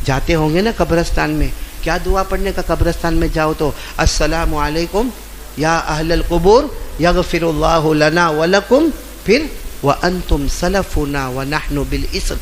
جاتے ہوں گے نا قبرستان میں، کیا دعا پڑھنے کا قبرستان میں جاؤ تو؟ السلام علیکم یا اہل القبور یغفر اللہ لنا ولکم، پھر وانتم سلفنا ونحن بالاسر۔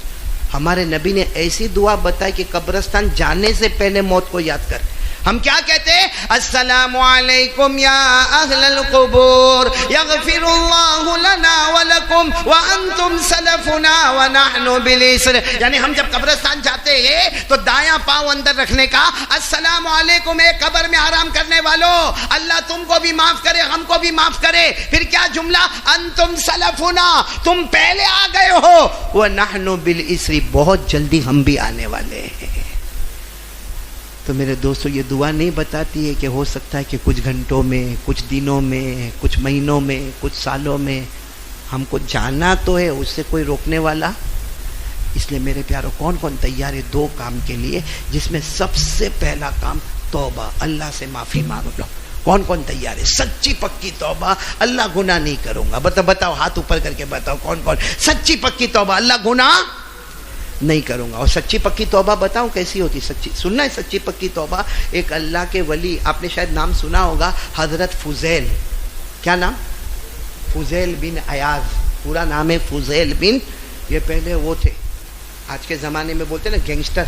ہمارے نبی نے ایسی دعا بتائی کہ قبرستان جانے سے پہلے موت کو یاد کر۔ ہم کیا کہتے ہیں؟ السلام علیکم یا اہل القبور یغفر اللہ لنا ولکم وانتم سلفنا ونحن بالاسر۔ یعنی ہم جب قبرستان جاتے ہیں تو دایاں پاؤں اندر رکھنے کا، السلام علیکم اے قبر میں آرام کرنے والوں، اللہ تم کو بھی معاف کرے، ہم کو بھی معاف کرے۔ پھر کیا جملہ؟ انتم سلفنا، تم پہلے آ گئے ہو، ونحن بالاسر، بہت جلدی ہم بھی آنے والے ہیں۔ تو میرے دوستو یہ دعا نہیں بتاتی ہے کہ ہو سکتا ہے کہ کچھ گھنٹوں میں، کچھ دنوں میں، کچھ مہینوں میں، کچھ سالوں میں ہم کو جانا تو ہے، اس سے کوئی روکنے والا۔ اس لیے میرے پیاروں، کون کون تیار ہے دو کام کے لیے، جس میں سب سے پہلا کام توبہ، اللہ سے معافی مانگ لو۔ کون کون تیار ہے؟ سچی پکی توبہ، اللہ گناہ نہیں کروں گا۔ بتاؤ، ہاتھ اوپر کر کے بتاؤ کون کون سچی پکی توبہ، اللہ گناہ نہیں کروں گا۔ اور سچی پکی توبہ بتاؤں کیسی ہوتی؟ سچی سننا ہے سچی پکی توبہ؟ ایک اللہ کے ولی، آپ نے شاید نام سنا ہوگا، حضرت فضیل۔ کیا نام؟ فضیل بن عیاض، پورا نام ہے فضیل بن، یہ پہلے وہ تھے، آج کے زمانے میں بولتے ہیں نا گینگسٹر،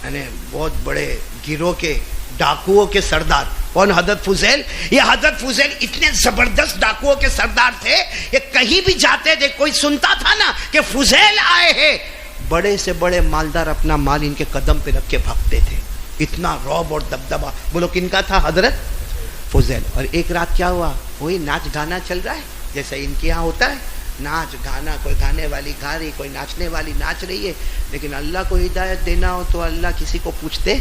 یعنی بہت بڑے گروہ کے ڈاکوؤں کے سردار۔ کون؟ حضرت فضیل۔ یہ حضرت فضیل اتنے زبردست ڈاکوؤں کے سردار تھے، یہ کہیں بھی جاتے تھے، کوئی سنتا تھا نا کہ فضیل آئے ہیں، بڑے سے بڑے مالدار اپنا مال ان کے قدم پہ رکھ کے بھاگتے تھے۔ اتنا رعب اور دبدبا، بولو کن کا تھا؟ حضرت فضیل۔ اور ایک رات کیا ہوا؟ وہی ناچ گانا چل رہا ہے جیسا ان کے یہاں ہوتا ہے، ناچ گانا، کوئی گانے والی گا رہی، کوئی ناچنے والی ناچ رہی ہے۔ لیکن اللہ کو ہدایت دینا ہو تو اللہ کسی کو پوچھتے؟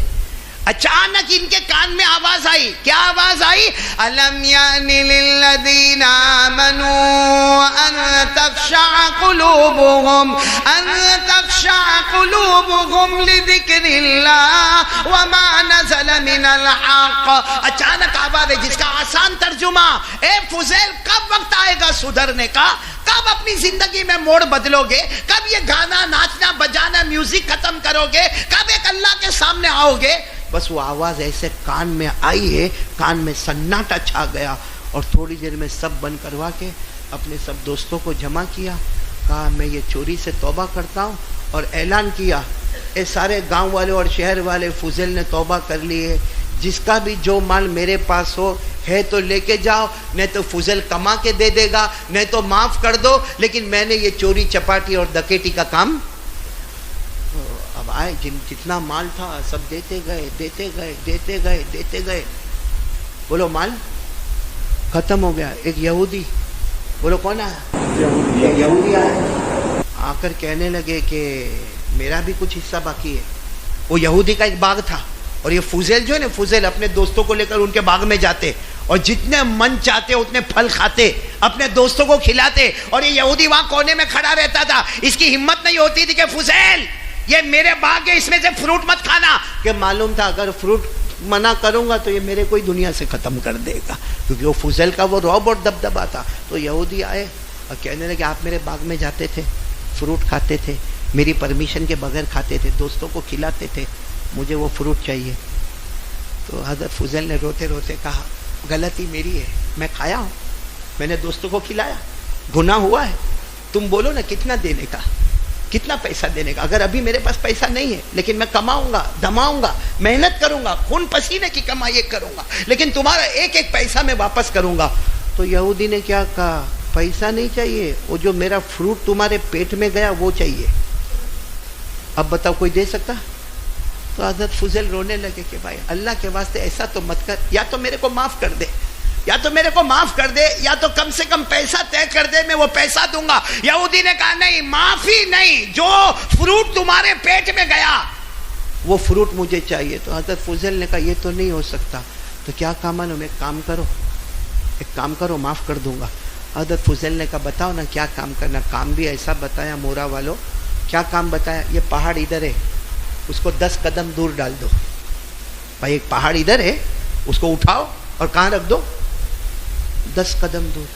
اچانک ان کے کان میں آواز آئی۔ کیا آواز آئی؟ الم یان للذین آمنوا ان تخشع قلوبهم لذکر اللہ وما نزل من الحق۔ اچانک آواز ہے جس کا آسان ترجمہ، اے فضیل کب وقت آئے گا سدھرنے کا؟ کب اپنی زندگی میں موڑ بدلو گے؟ کب یہ گانا، ناچنا، بجانا، میوزک ختم کرو گے؟ کب ایک اللہ کے سامنے آؤ گے؟ بس وہ آواز ایسے کان میں آئی ہے، کان میں سناٹا چھا گیا، اور تھوڑی دیر میں سب بند کروا کے اپنے سب دوستوں کو جمع کیا، کہا میں یہ چوری سے توبہ کرتا ہوں، اور اعلان کیا، اے سارے گاؤں والے اور شہر والے، فضیل نے توبہ کر لی ہے، جس کا بھی جو مال میرے پاس ہو ہے تو لے کے جاؤ، نہیں تو فضیل کما کے دے دے گا، نہیں تو معاف کر دو، لیکن میں نے یہ چوری چپاٹی اور ڈکیٹی کا کام۔ اب آئے جتنا مال تھا سب دیتے گئے، بولو مال ختم ہو گیا۔ ایک یہودی، بولو کون آیا؟ یہودی آئے، آ کر کہنے لگے کہ میرا بھی کچھ حصہ باقی ہے۔ وہ یہودی کا ایک باغ تھا، اور یہ فضیل جو ہے نا، فضیل اپنے دوستوں کو لے کر ان کے باغ میں جاتے، اور جتنے من چاہتے اتنے پھل کھاتے، اپنے دوستوں کو کھلاتے، اور یہ یہودی وہاں کونے میں کھڑا رہتا تھا۔ اس کی ہمت نہیں ہوتی تھی کہ فضیل یہ میرے باغ ہے، اس میں سے فروٹ مت کھانا، کہ معلوم تھا اگر فروٹ منع کروں گا تو یہ میرے کوئی دنیا سے ختم کر دے گا، کیونکہ وہ فضیل کا وہ رعب اور دبدبا تھا۔ تو یہودی آئے اور کہنے لگے آپ میرے باغ میں جاتے تھے، فروٹ کھاتے تھے، میری پرمیشن کے بغیر کھاتے تھے، دوستوں کو کھلاتے تھے، مجھے وہ فروٹ چاہیے۔ تو حضرت فضیل نے روتے روتے کہا غلطی میری ہے، میں کھایا ہوں، میں نے دوستوں کو کھلایا، گناہ ہوا ہے، تم بولو نا کتنا دینے کا، کتنا پیسہ دینے کا؟ اگر ابھی میرے پاس پیسہ نہیں ہے، لیکن میں کماؤں گا، دماؤں گا، محنت کروں گا، خون پسینے کی کمائی کروں گا، لیکن تمہارا ایک ایک پیسہ میں واپس کروں گا۔ تو یہودی نے کیا کہا؟ پیسہ نہیں چاہیے، وہ جو میرا فروٹ تمہارے پیٹ میں گیا وہ چاہیے۔ اب بتاؤ کوئی دے سکتا؟ تو حضرت فضیل رونے لگے کہ بھائی اللہ کے واسطے ایسا تو مت کر، یا تو میرے کو معاف کر دے، یا تو میرے کو معاف کر دے، یا تو کم سے کم پیسہ طے کر دے، میں وہ پیسہ دوں گا۔ یہودی نے کہا نہیں، معافی نہیں، جو فروٹ تمہارے پیٹ میں گیا وہ فروٹ مجھے چاہیے۔ تو حضرت فضیل نے کہا یہ تو نہیں ہو سکتا، تو کیا کام ہے؟ ایک کام کرو، معاف کر دوں گا۔ حضرت فضیل نے کہا بتاؤ نا کیا کام کرنا؟ کام بھی ایسا بتایا مورا والوں، کیا کام بتایا؟ یہ پہاڑ ادھر ہے، اس کو 10 قدم دور ڈال دو۔ بھائی ایک پہاڑ ادھر ہے، اس کو اٹھاؤ اور کہاں رکھ دو؟ 10 قدم دور۔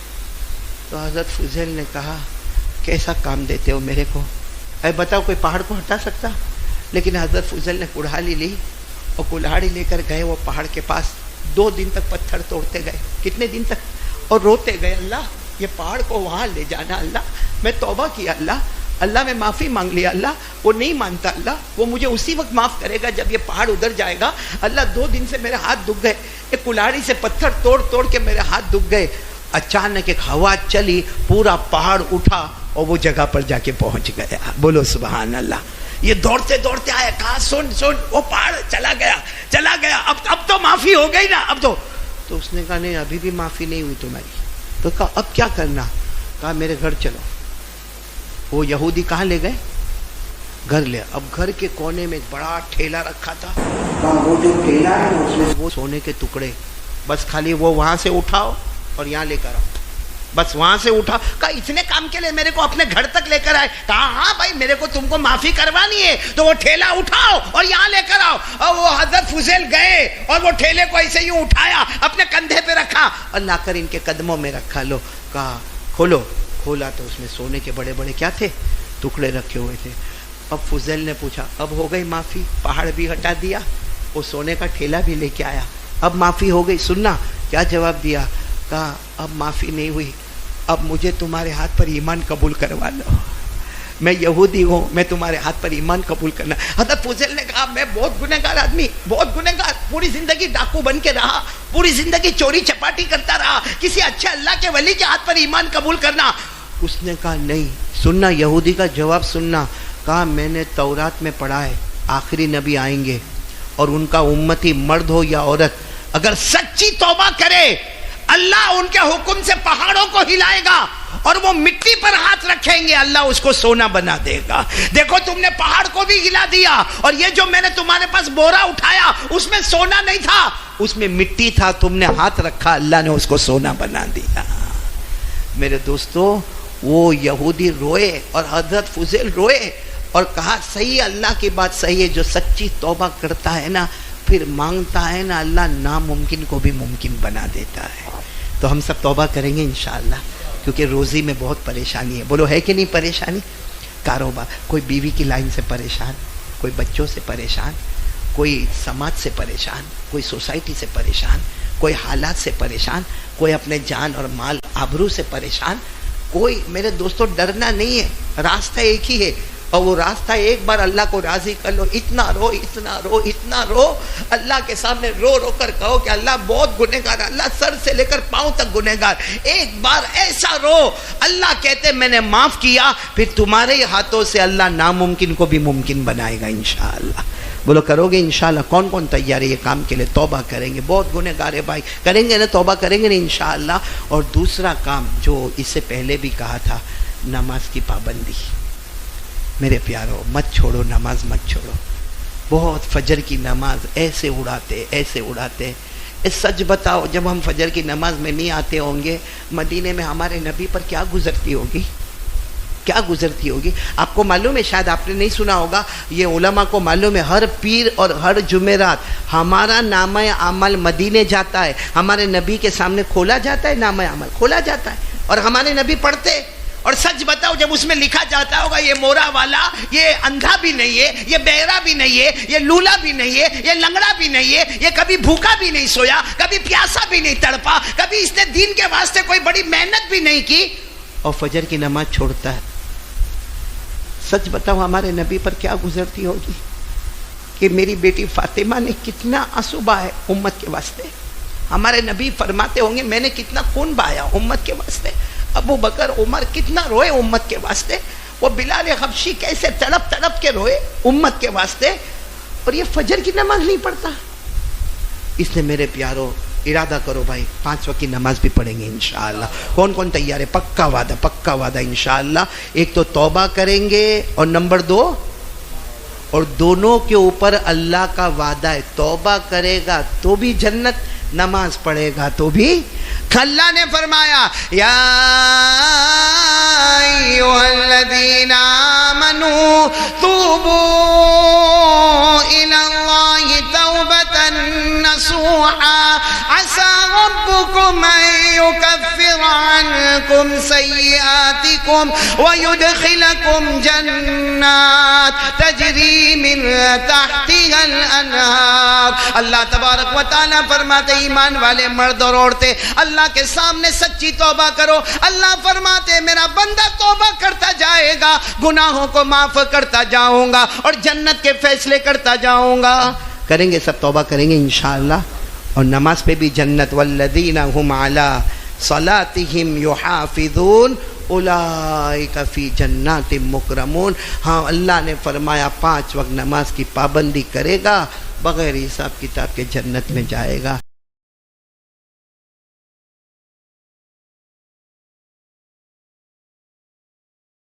تو حضرت فضیل نے کہا کیسا کام دیتے ہو میرے کو؟ اے بتاؤ کوئی پہاڑ کو ہٹا سکتا؟ لیکن حضرت فضل نے کڑھالی لی اور کلاڑی لے کر گئے وہ پہاڑ کے پاس. 2 دن تک پتھر توڑتے گئے. کتنے دن تک؟ اور روتے گئے, اللہ یہ پہاڑ کو وہاں لے جانا, اللہ میں توبہ کیا, اللہ میں معافی مانگ لیا, اللہ وہ نہیں مانتا, اللہ وہ مجھے اسی وقت معاف کرے گا جب یہ پہاڑ ادھر جائے گا, اللہ 2 دن سے میرے ہاتھ دکھ گئے, ایک کلاڑی سے پتھر توڑ کے میرے ہاتھ دکھ گئے. اچانک ایک ہوا چلی, پورا پہاڑ اٹھا اور وہ جگہ پر جا کے پہنچ گیا. بولو سبحان اللہ. یہ دوڑتے آیا, کہا سن وہ پہاڑ چلا گیا, اب تو معافی ہو گئی نا, اب تو اس نے کہا نہیں ابھی بھی معافی نہیں ہوئی تمہاری. تو کہا اب کیا کرنا؟ کہا میرے گھر چلو. وہ یہودی کہاں لے گئے؟ گھر لے. اب گھر کے کونے میں ایک بڑا ٹھیلا رکھا تھا. وہ جو ٹھیلا ہے اس میں وہ سونے کے ٹکڑے, بس خالی وہ وہاں سے اٹھاؤ اور یہاں لے کر آؤ, بس وہاں سے اٹھا. کہا اتنے کام کے لیے میرے کو اپنے گھر تک لے کر آئے؟ کہا ہاں بھائی میرے کو تم کو معافی کروانی ہے تو وہ ٹھیلا اٹھاؤ اور یہاں لے کر آؤ. اور وہ حضرت فضیل گئے اور وہ ٹھیلے کو ایسے یوں اٹھایا, اپنے کندھے پہ رکھا اور لا کر ان کے قدموں میں رکھا. لو, کہا کھولو. کھولا تو اس میں سونے کے بڑے بڑے کیا تھے؟ ٹکڑے رکھے ہوئے تھے. اب فضیل نے پوچھا اب ہو گئی معافی؟ پہاڑ بھی ہٹا دیا, وہ سونے کا ٹھیلا بھی لے کے آیا, اب معافی ہو گئی؟ سننا کیا جواب دیا. کہا اب معافی نہیں ہوئی, اب مجھے تمہارے ہاتھ پر ایمان قبول کروا لو, میں یہودی ہوں, میں تمہارے ہاتھ پر ایمان قبول کرنا. حضرت فضیل نے کہا میں بہت گنہگار آدمی, بہت گنہگار, پوری زندگی ڈاکو بن کے رہا, پوری زندگی چوری چپاٹی کرتا رہا, کسی اچھے اللہ کے ولی کے ہاتھ پر ایمان قبول کرنا. اس نے کہا نہیں. سننا یہودی کا جواب سننا. کہا میں نے تورات میں پڑھا ہے آخری نبی آئیں گے اور ان کا امتی مرد ہو یا عورت اگر سچی توبہ کرے اللہ ان کے حکم سے پہاڑوں کو ہلائے گا اور وہ مٹی پر ہاتھ رکھیں گے اللہ اس کو سونا بنا دے گا. دیکھو تم نے پہاڑ کو بھی ہلا دیا اور یہ جو میں نے تمہارے پاس بورا اٹھایا اس میں سونا نہیں تھا, اس میں مٹی تھا, تم نے ہاتھ رکھا اللہ نے اس کو سونا بنا دیا. میرے دوستو وہ یہودی روئے اور حضرت فضیل روئے اور کہا صحیح, اللہ کی بات صحیح ہے, جو سچی توبہ کرتا ہے نا پھر مانگتا ہے نا اللہ ناممکن کو بھی ممکن بنا دیتا ہے. تو ہم سب توبہ کریں گے انشاءاللہ, کیونکہ روزی میں بہت پریشانی ہے. بولو ہے کہ نہیں پریشانی؟ کاروبار, کوئی بیوی کی لائن سے پریشان, کوئی بچوں سے پریشان, کوئی سماج سے پریشان, کوئی سوسائٹی سے پریشان, کوئی حالات سے پریشان, کوئی اپنے جان اور مال آبرو سے پریشان. کوئی میرے دوستوں ڈرنا نہیں ہے, راستہ ایک ہی ہے اور وہ راستہ ایک بار اللہ کو راضی کر لو. اتنا رو اللہ کے سامنے رو کر کہو کہ اللہ بہت گنہگار, اللہ سر سے لے کر پاؤں تک گنہگار. ایک بار ایسا رو, اللہ کہتے میں نے معاف کیا, پھر تمہارے ہاتھوں سے اللہ ناممکن کو بھی ممکن بنائے گا انشاءاللہ. بولو کرو گے انشاءاللہ؟ کون کون تیار ہے یہ کام کے لیے؟ توبہ کریں گے, بہت گنہگار ہے بھائی, کریں گے نا توبہ کریں گے نا انشاءاللہ. اور دوسرا کام جو اس سے پہلے بھی کہا تھا, نماز کی پابندی. میرے پیارو مت چھوڑو, نماز مت چھوڑو. بہت فجر کی نماز ایسے اڑاتے. سچ بتاؤ جب ہم فجر کی نماز میں نہیں آتے ہوں گے, مدینے میں ہمارے نبی پر کیا گزرتی ہوگی؟ آپ کو معلوم ہے, شاید آپ نے نہیں سنا ہوگا, یہ علماء کو معلوم ہے, ہر پیر اور ہر جمعرات ہمارا نامہ عمل مدینے جاتا ہے, ہمارے نبی کے سامنے کھولا جاتا ہے, نامہ عمل کھولا جاتا ہے اور ہمارے نبی پڑھتے. اور سچ بتاؤ جب اس میں لکھا جاتا ہوگا یہ مورا والا, یہ اندھا بھی نہیں ہے, یہ بہرا بھی نہیں ہے, یہ لولا بھی نہیں ہے, یہ لنگڑا بھی نہیں ہے, یہ کبھی بھوکا بھی نہیں سویا, کبھی پیاسا بھی نہیں تڑپا, کبھی اس نے دین کے واسطے کوئی بڑی محنت بھی نہیں کی, اور فجر کی نماز چھوڑتا ہے. سچ بتاؤ ہمارے نبی پر کیا گزرتی ہوگی کہ میری بیٹی فاطمہ نے کتنا آنسو بہائے امت کے واسطے. ہمارے نبی فرماتے ہوں گے میں نے کتنا خون بہایا امت کے واسطے. ابو بکر عمر کتنا روئے امت کے واسطے. وہ بلال حبشی کیسے تڑپ کے روئے امت کے واسطے, اور یہ فجر کی نماز نہیں پڑھتا. اس نے میرے پیارو ارادہ کرو بھائی 5 وقت کی نماز بھی پڑھیں گے انشاءاللہ. کون کون تیار ہے؟ پکا وعدہ انشاءاللہ. ایک تو توبہ کریں گے اور نمبر 2 اور دونوں کے اوپر اللہ کا وعدہ ہے, توبہ کرے گا تو بھی جنت, نماز پڑھے گا تو بھی. اللہ نے فرمایا یا ایھا الذین آمنوا توبوا الی اللہ توبۃ نصوحا عسى ربكم أن وَيُكَفِّرْ عَنْكُمْ سَيِّئَاتِكُمْ وَيُدْخِلَكُمْ جَنَّاتٍ تَجْرِي مِنْ تَحْتِهَا الْأَنْهَارُ۔ اللہ تبارک و تعالیٰ فرماتے ایمان والے مرد اور عورتیں اللہ کے سامنے سچی توبہ کرو، اللہ فرماتے میرا بندہ توبہ کرتا جائے گا، گناہوں کو معاف کرتا جاؤں گا اور جنت کے فیصلے کرتا جاؤں گا۔ کریں گے سب توبہ کریں گے انشاءاللہ، اور نماز پہ بھی جنت، والذین هم علی صلاتہم یحافظون اولئک فی جنات مکرمون۔ ہاں اللہ نے فرمایا 5 وقت نماز کی پابندی کرے گا بغیر حساب کتاب کے جنت میں جائے گا۔